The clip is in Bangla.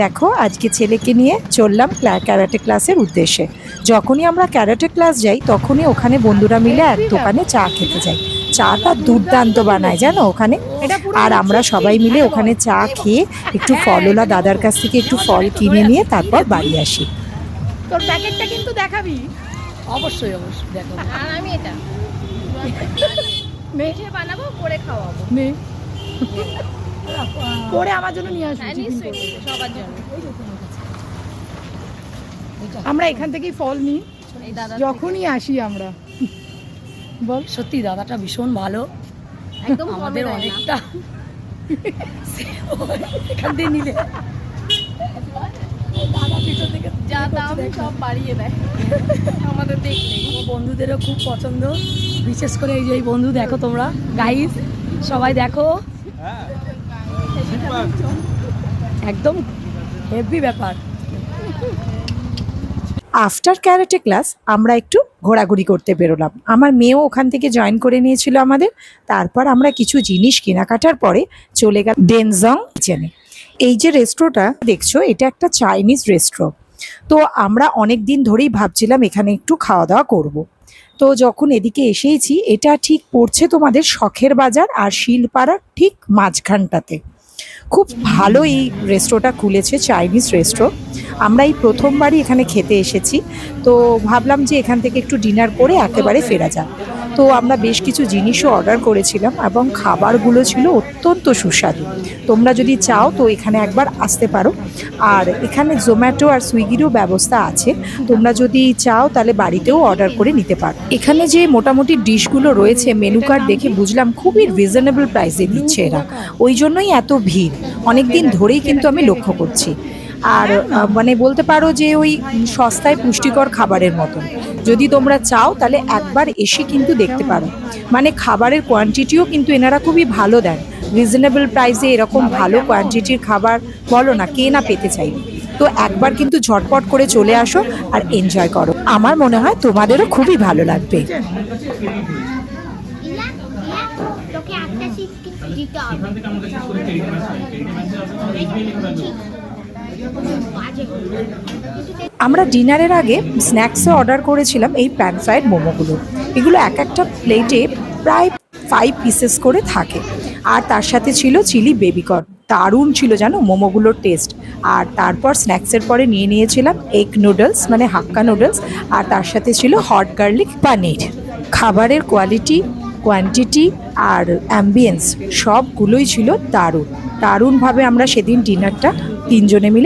দেখো আজকে ছেলেকে নিয়ে চললাম ক্যারাটে ক্লাসের উদ্দেশ্যে। যখনই আমরা ক্যারাটে ক্লাস যাই তখনই ওখানে বন্ধুরা মিলে এক দোকানে চা খেতে যাই। চাটা দুর্দান্ত বানায় জানো ওখানে। আর আমরা সবাই মিলে ওখানে চা খেয়ে একটু ফলওয়ালা দাদার কাছ থেকে একটু ফল কিনে নিয়ে তারপর বাড়ি আসি। তোর প্যাকেটটা কিন্তু দেখাবি। অবশ্যই অবশ্যই দেখো। আর আমি এটা মেখে বানাবো, করে খাওয়াবো। নে করে আমার জন্য নিয়ে আসবি। সবার জন্য আমরা এখান থেকেই ফল নিই যখনই আসি আমরা। বল। সত্যি দাদাটা ভীষণ ভালো, একদম আমাদের অনেকটা এখান থেকে নিলে যা দাম সব বাড়িয়ে দেয় আমাদের দেখলে। বন্ধুদেরও খুব পছন্দ, বিশেষ করে এই যে এই বন্ধু দেখো তোমরা গাইস সবাই দেখো, একদম হেভি ব্যাপার। আফটার ক্যারাটে ক্লাস আমরা একটু ঘোরাঘুরি করতে বেরোলাম। আমার মেয়েও ওখান থেকে জয়েন করে নিয়েছিল আমাদের। তারপর আমরা কিছু জিনিস কেনাকাটার পরে চলে গেলাম ডেনজং কিচেনে। এই যে রেস্টুরেন্টটা দেখছো এটা একটা চাইনিজ রেস্টুরেন্ট। তো আমরা অনেক দিন ধরেই ভাবছিলাম এখানে একটু খাওয়া দাওয়া করব। তো যখন এদিকে এসেইছি, এটা ঠিক পড়ছে তোমাদের শখের বাজার আর শিলপাড়ার ঠিক মাঝখানটাতে। খুব ভালো এই রেস্টুরেন্টটা খুলেছে, চাইনিজ রেস্টুরেন্ট। আমরা এই প্রথমবারই এখানে খেতে এসেছি, তো ভাবলাম যে এখান থেকে একটু ডিনার করে একেবারে ফেরা যাক। তো আমরা বেশ কিছু জিনিসও অর্ডার করেছিলাম এবং খাবারগুলো ছিল অত্যন্ত সুস্বাদু। তোমরা যদি চাও তো এখানে একবার আসতে পারো। আর এখানে জোম্যাটো আর সুইগিরও ব্যবস্থা আছে, তোমরা যদি চাও তাহলে বাড়িতেও অর্ডার করে নিতে পারো। এখানে যে মোটামুটি ডিশগুলো রয়েছে মেনু কার্ড দেখে বুঝলাম খুবই রিজনেবল প্রাইসে দিচ্ছে এরা, ওই জন্যই এত ভিড়। অনেক দিন ধরেই কিন্তু আমি লক্ষ্য করছি। আর মানে বলতে পারো যে ওই সস্তায় পুষ্টিকর খাবারের মতন। যদি তোমরা চাও তাহলে একবার এসে কিন্তু দেখতে পারো। মানে খাবারের কোয়ান্টিটিও কিন্তু এনারা খুবই ভালো দেন, রিজনেবল প্রাইসে এরকম ভালো কোয়ান্টিটির খাবার বলো না কে না পেতে চাইবে। তো একবার কিন্তু ঝটপট করে চলে আসো আর এনজয় করো, আমার মনে হয় তোমাদেরও খুবই ভালো লাগবে। তোকে একটা সিট দিতে হবে। আমরা ডিনারের আগে স্ন্যাক্সে অর্ডার করেছিলাম এই প্যান ফ্রাইড মোমোগুলো। এগুলো এক একটা প্লেটে প্রায় 5 পিসেস করে থাকে। আর তার সাথে ছিল চিলি বেবিকর্ন। দারুণ ছিল জানো মোমোগুলোর টেস্ট। আর তারপর স্ন্যাক্সের পরে নিয়ে নিয়েছিলাম এগ নুডলস, মানে হাক্কা নুডলস। আর তার সাথে ছিল হট গার্লিক পানির। খাবারের কোয়ালিটি, কোয়ান্টিটি আর অ্যাম্বিয়েন্স সবগুলোই ছিল দারুণ। দারুণভাবে আমরা সেদিন ডিনারটা তিনজনে মিলে